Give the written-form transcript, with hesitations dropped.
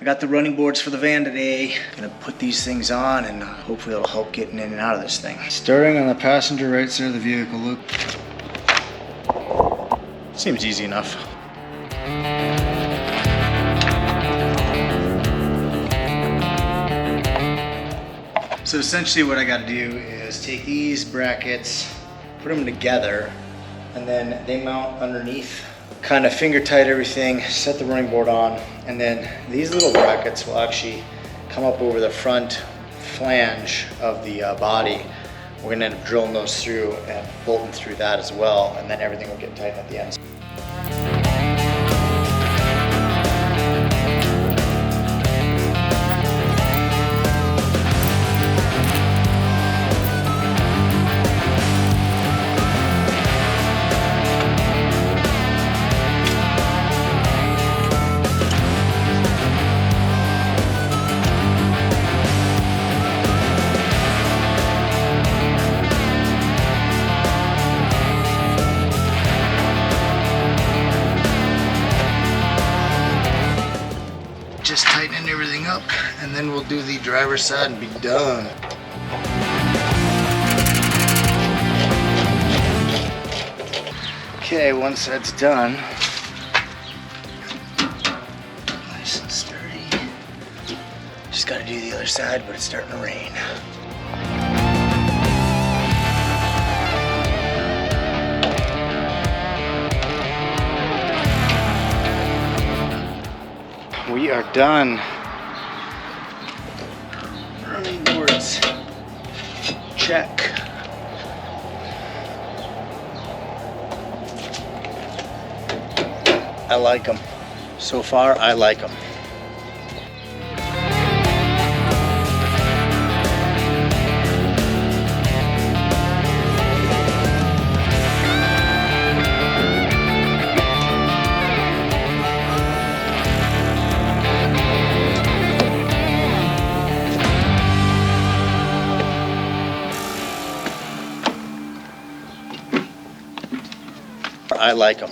I got the running boards for the van today. Gonna put these things on and hopefully it'll help getting in and out of this thing. Starting on the passenger right side of the vehicle, look. Seems easy enough. So essentially what I gotta do is take these brackets, put them together, and then they mount underneath. Kind of finger tight everything, set the running board on, and then these little brackets will actually come up over the front flange of the body. We're gonna end up drilling those through and bolting through that as well, and then everything will get tight at the ends. Just tightening everything up, and then we'll do the driver's side and be done. Okay, one side's done. Nice and sturdy. Just gotta do the other side, but it's starting to rain. We are done. Running boards, check. I like them. So far, I like them. I like them.